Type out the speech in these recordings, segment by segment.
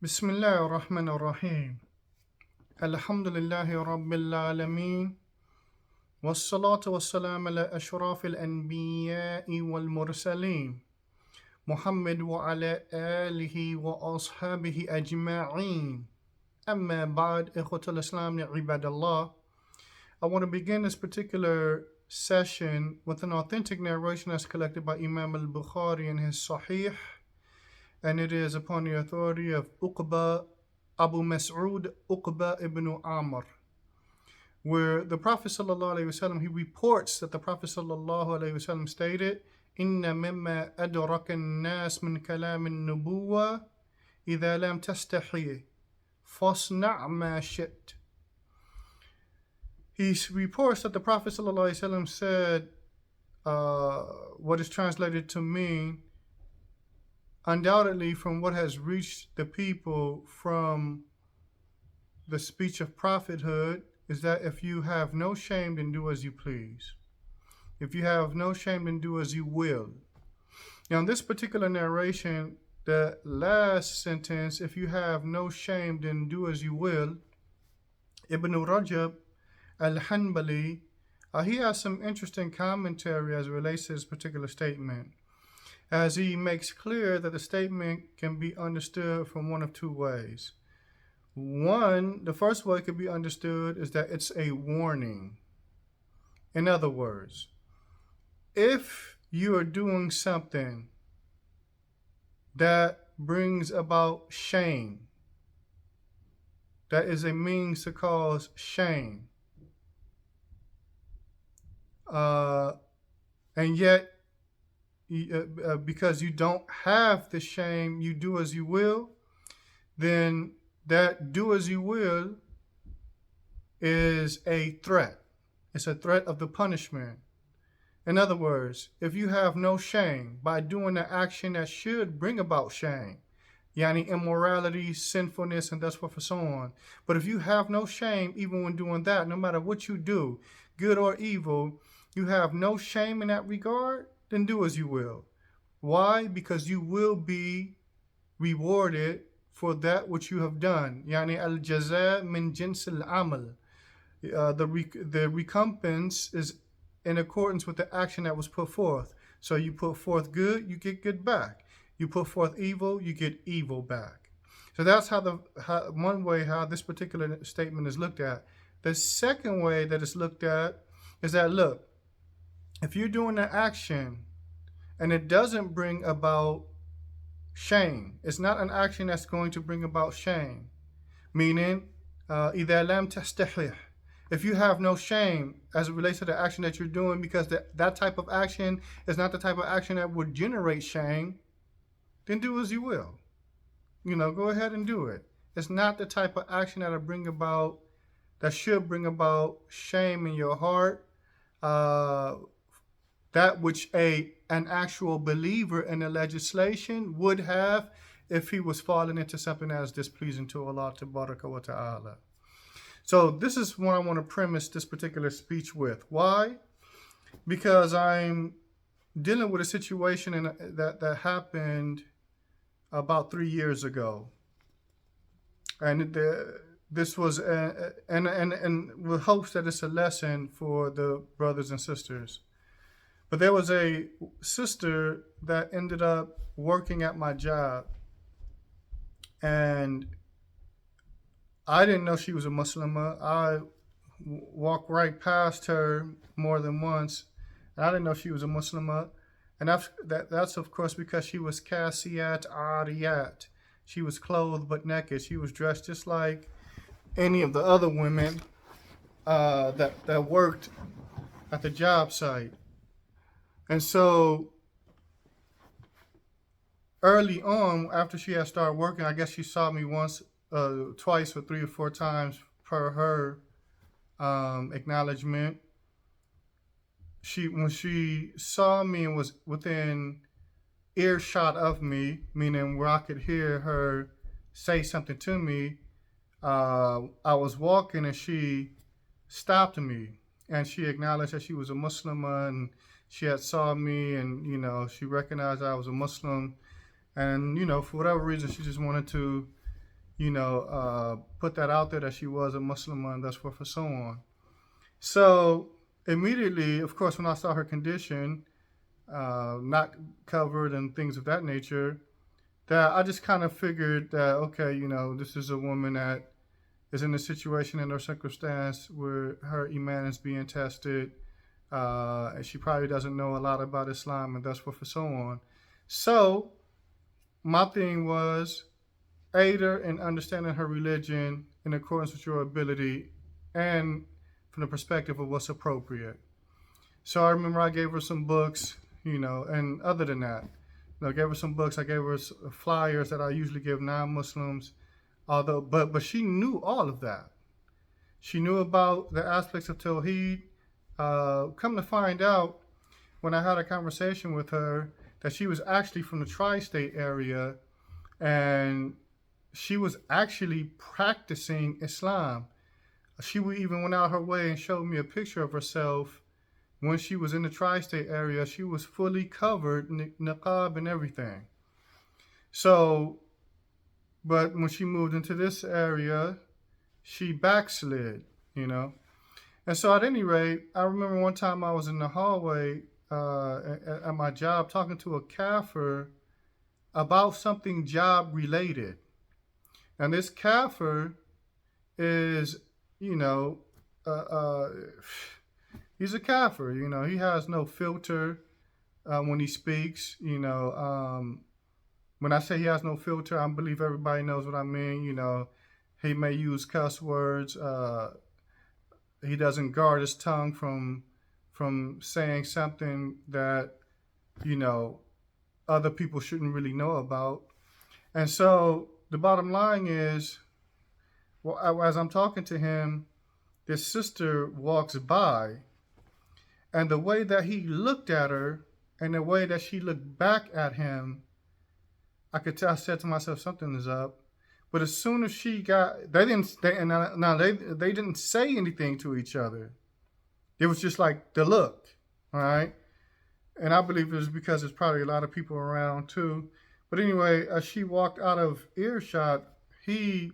Bismillah ar-Rahman ar-Rahim. Alhamdulillahi Rabbil Alameen. Wassalatu wassalam ala ashraf al-anbiya'i wal-mursaleen. Muhammad wa ala alihi wa ashabihi ajma'een. Amma ba'd, ikhwatul Islam ya ibadallah. I want to begin this particular session with an authentic narration that's collected by Imam al-Bukhari in his Sahih, and it is upon the authority of Abu Mas'ud Uqba ibn Amr, where the Prophet ﷺ, he reports that the Prophet ﷺ stated, "Inna mimma adraka an-nas min kalam an-nubuwwa idha lam tastahi fasna' ma shi't." He reports that the Prophet ﷺ said, what is translated to mean, undoubtedly from what has reached the people from the speech of prophethood is that if you have no shame, then do as you please. If you have no shame, then do as you will. Now, in this particular narration, the last sentence, if you have no shame, then do as you will, Ibn Rajab al-Hanbali, he has some interesting commentary as it relates to this particular statement, as he makes clear that the statement can be understood from one of two ways. One, the first way it could be understood is that it's a warning. In other words, if you are doing something that brings about shame, that is a means to cause shame, and yet because you don't have the shame, you do as you will, then that do as you will is a threat. It's a threat of the punishment. In other words, if you have no shame by doing the action that should bring about shame, yani immorality, sinfulness, and thus forth and so on. But if you have no shame, even when doing that, no matter what you do, good or evil, you have no shame in that regard, then do as you will. Why? Because you will be rewarded for that which you have done. Yani al-jaza min jins al-amal. The recompense is in accordance with the action that was put forth. So you put forth good, you get good back. You put forth evil, you get evil back. So that's one way how this particular statement is looked at. The second way that it's looked at is that, look, if you're doing an action and it doesn't bring about shame, it's not an action that's going to bring about shame, meaning, إِذَا لَمْ تَسْتَحِيهِ, if you have no shame as it relates to the action that you're doing, because that type of action is not the type of action that would generate shame, then do as you will. Go ahead and do it. It's not the type of action that should bring about shame in your heart, that which an actual believer in the legislation would have if he was falling into something that is displeasing to Allah Tabaraka wa Ta'ala. So this is what I want to premise this particular speech with. Why? Because I'm dealing with a situation that happened about 3 years ago. And this was, and with hopes that it's a lesson for the brothers and sisters. But there was a sister that ended up working at my job, and I didn't know she was a Muslimah. I walked right past her more than once, and I didn't know she was a Muslimah. And that's of course because she was kasiyat ariyat. She was clothed but naked. She was dressed just like any of the other women that worked at the job site. And so early on, after she had started working, I guess she saw me once, twice, or 3 or 4 times per her acknowledgement. When she saw me and was within earshot of me, meaning where I could hear her say something to me, I was walking and she stopped me and she acknowledged that she was a Muslimah, and she had saw me, and she recognized I was a Muslim, and for whatever reason she just wanted to put that out there that she was a Muslimah and thus forth and so on. So immediately, of course, when I saw her condition, not covered and things of that nature, that I just kind of figured that, okay, this is a woman that is in a situation in her circumstance where her iman is being tested, and she probably doesn't know a lot about Islam and thus forth and so on. So my thing was aid her in understanding her religion in accordance with your ability and from the perspective of what's appropriate. So I remember I gave her some books, and other than that, I gave her some books. I gave her flyers that I usually give non-Muslims. But she knew all of that. She knew about the aspects of Tawheed. Come to find out, when I had a conversation with her, that she was actually from the tri-state area, and she was actually practicing Islam. She even went out her way and showed me a picture of herself when she was in the tri-state area. She was fully covered, niqab and everything. So, but when she moved into this area, she backslid, And so at any rate, I remember one time I was in the hallway at my job talking to a kafir about something job related. And this kafir is, he's a kafir, he has no filter when he speaks, when I say he has no filter, I believe everybody knows what I mean. He may use cuss words. He doesn't guard his tongue from saying something that, other people shouldn't really know about. And so the bottom line is, well, as I'm talking to him, this sister walks by, and the way that he looked at her and the way that she looked back at him, I could tell. I said to myself, something is up. But as soon as they didn't say anything to each other. It was just like the look, all right? And I believe it was because there's probably a lot of people around too. But anyway, as she walked out of earshot, now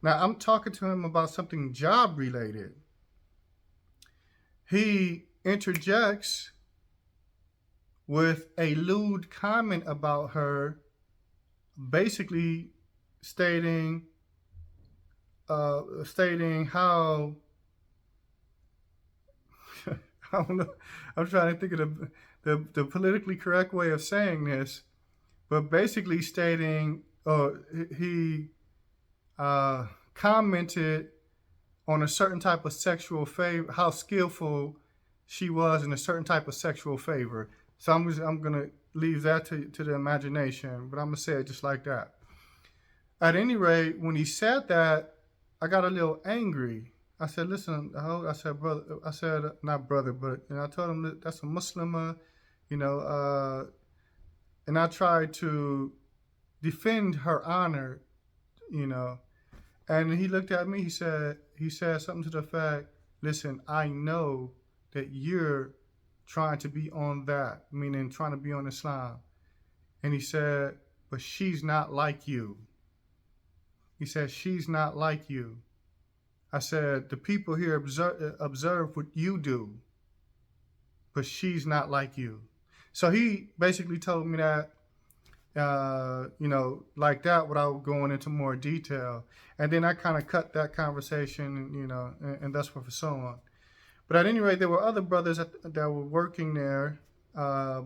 I'm talking to him about something job related. He interjects with a lewd comment about her, basically stating how I don't know. I'm trying to think of the politically correct way of saying this, but basically stating, he commented on a certain type of sexual favor, how skillful she was in a certain type of sexual favor. So I'm gonna leave that to the imagination, but I'm gonna say it just like that. At any rate, when he said that, I got a little angry. I said, listen, I said, brother, I said, not brother, but I told him that's a Muslimah, and I tried to defend her honor, and he looked at me, he said something to the effect, listen, I know that you're trying to be on that, meaning trying to be on Islam. And he said, but she's not like you. He said, she's not like you. I said, the people here observe what you do, but she's not like you. So he basically told me that, like that without going into more detail. And then I kind of cut that conversation, and thus forth and so on. But at any rate, there were other brothers that were working there,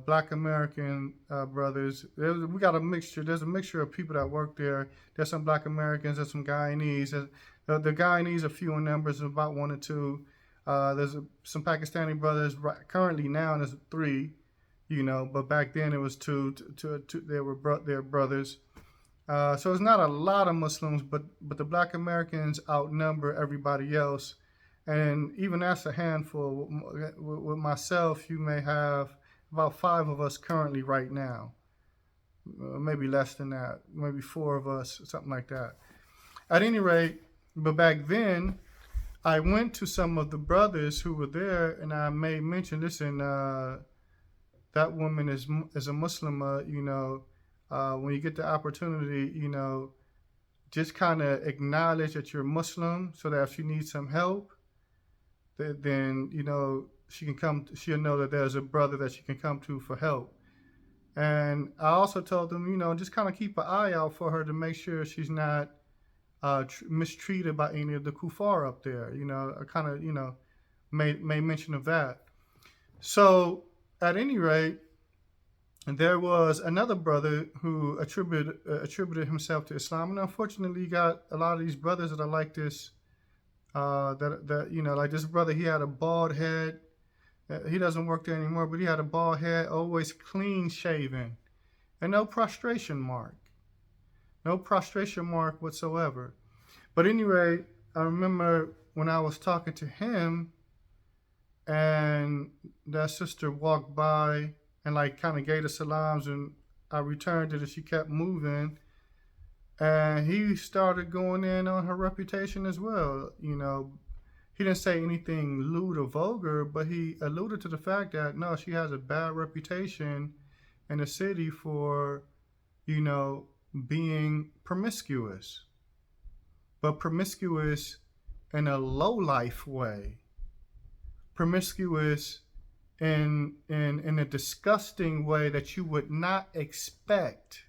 Black American brothers. We got a mixture. There's a mixture of people that work there. There's some Black Americans, there's some Guyanese. The Guyanese are few in numbers, about 1 or 2. There's some Pakistani brothers currently now, and there's 3, but back then it was 2. They were their brothers. So it's not a lot of Muslims, but the Black Americans outnumber everybody else. And even that's a handful. With myself, you may have about 5 of us currently right now. Maybe less than that. Maybe 4 of us, something like that. At any rate, but back then, I went to some of the brothers who were there, and I made mention, listen, that woman is a Muslim, when you get the opportunity, just kind of acknowledge that you're Muslim, so that if she needs some help, then she can come. She'll know that there's a brother that she can come to for help. And I also told them, just kind of keep an eye out for her to make sure she's not mistreated by any of the kuffar up there. I kind of made mention of that. So at any rate, there was another brother who attributed himself to Islam, and unfortunately, you got a lot of these brothers that are like this. Like this brother, he had a bald head. He doesn't work there anymore, but he had a bald head, always clean shaven, and no prostration mark whatsoever. But anyway, I remember when I was talking to him, and that sister walked by and like kind of gave the salams, and I returned it, and she kept moving, and he started going in on her reputation as well. He didn't say anything lewd or vulgar, but he alluded to the fact that no, she has a bad reputation in the city for being promiscuous, but promiscuous in a low life way, promiscuous in a disgusting way that you would not expect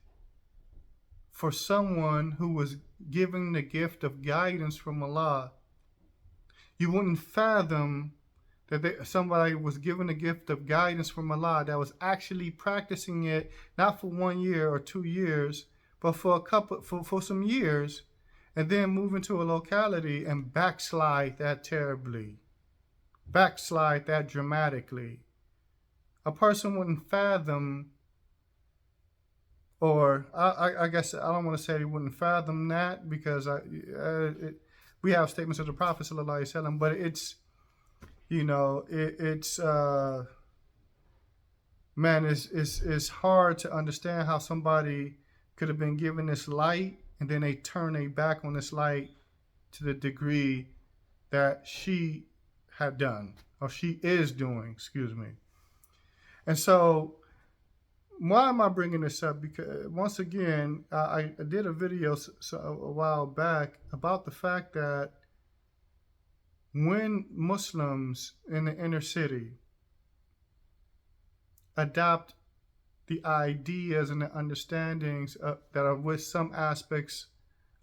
for someone who was given the gift of guidance from Allah. You wouldn't fathom that somebody was given the gift of guidance from Allah that was actually practicing it, not for 1 year or 2 years, but for some years, and then move into a locality and backslide that terribly, backslide that dramatically. A person wouldn't fathom, or I guess I don't want to say he wouldn't fathom that, because we have statements of the Prophet ﷺ, but it's it's hard to understand how somebody could have been given this light and then they turn their back on this light to the degree that she had done, or she is doing, excuse me. And so why am I bringing this up? Because once again, I did a video a while back about the fact that when Muslims in the inner city adopt the ideas and the understandings that are with some aspects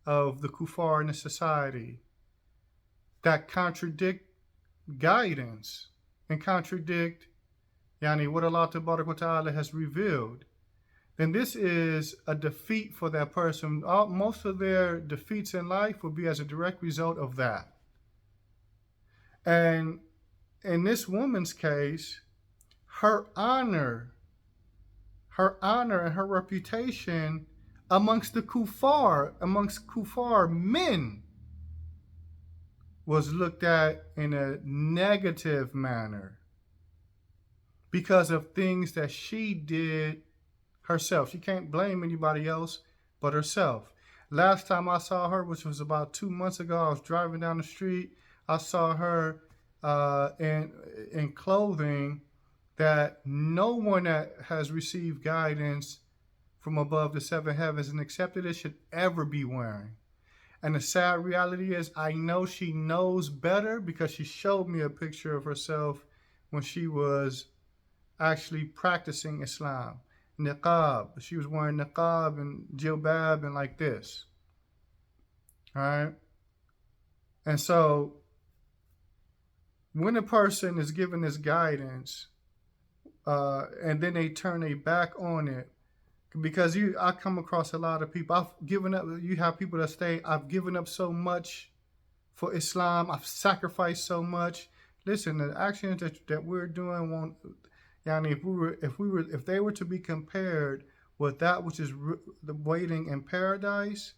of the kuffar in the society that contradict guidance and contradict what Allah Ta'ala has revealed, then this is a defeat for that person. Most of their defeats in life will be as a direct result of that. And in this woman's case, her honor and her reputation amongst kuffar men, was looked at in a negative manner because of things that she did herself. She can't blame anybody else but herself. Last time I saw her, which was about 2 months ago, I was driving down the street. I saw her in clothing that no one that has received guidance from above the 7 heavens and accepted it should ever be wearing. And the sad reality is, I know she knows better, because she showed me a picture of herself when she was actually practicing Islam. Niqab. She was wearing niqab and jilbab and like this. All right? And so when a person is given this guidance, and then they turn their back on it, because I come across a lot of people. I've given up. You have people that say, I've given up so much for Islam. I've sacrificed so much. Listen, the actions that we're doing won't. If they were to be compared with that which is the waiting in paradise,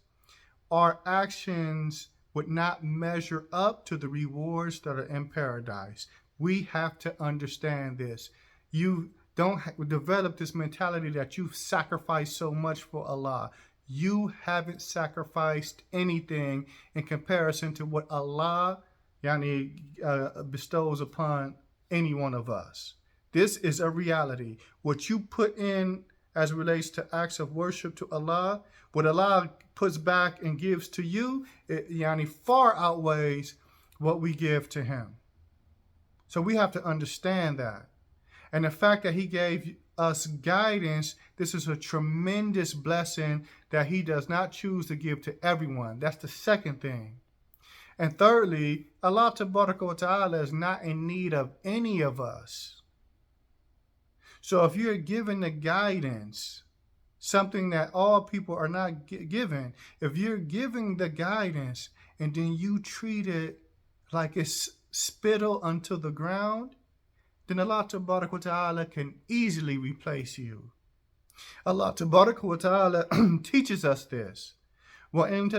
our actions would not measure up to the rewards that are in paradise. We have to understand this. You don't develop this mentality that you've sacrificed so much for Allah. You haven't sacrificed anything in comparison to what Allah bestows upon any one of us. This is a reality. What you put in as it relates to acts of worship to Allah, what Allah puts back and gives to you, it far outweighs what we give to Him. So we have to understand that. And the fact that He gave us guidance, this is a tremendous blessing that He does not choose to give to everyone. That's the second thing. And thirdly, Allah Ta'ala is not in need of any of us. So if you're given the guidance, something that all people are not given, if you're giving the guidance and then you treat it like it's spittle unto the ground, then Allah Ta'ala can easily replace you. Allah Ta'ala teaches us this. وَإِن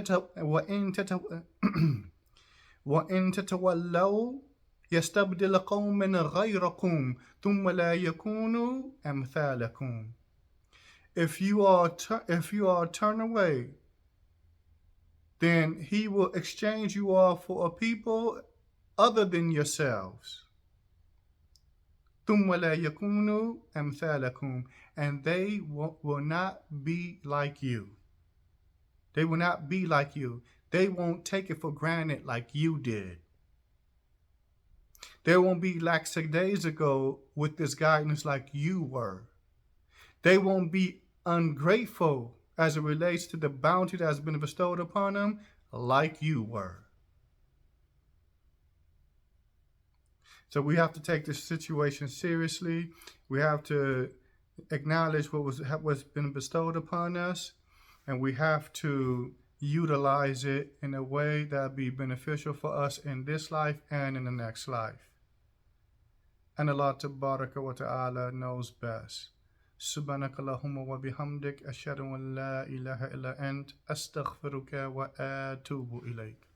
تَتَوَلَّوْا يَسْتَبْدِلْ قَوْمًا غَيْرَكُمْ ثُمَّ لَا يَكُونُوا أَمْثَالَكُمْ. If you all turn away, then He will exchange you all for a people other than yourselves. ثُمَّ لَا يَكُونُوا أَمْثَالَكُمْ. And they will not be like you. They will not be like you. They won't take it for granted like you did. They won't be days ago with this guidance like you were. They won't be ungrateful as it relates to the bounty that has been bestowed upon them like you were. So we have to take this situation seriously. We have to acknowledge what's been bestowed upon us, and we have to utilize it in a way that will be beneficial for us in this life and in the next life. And Allah Ta'ala knows best. Subhanakallahumma wa bihamdik ashhadu an la ilaha illa ant astaghfiruka wa atubu ilayk.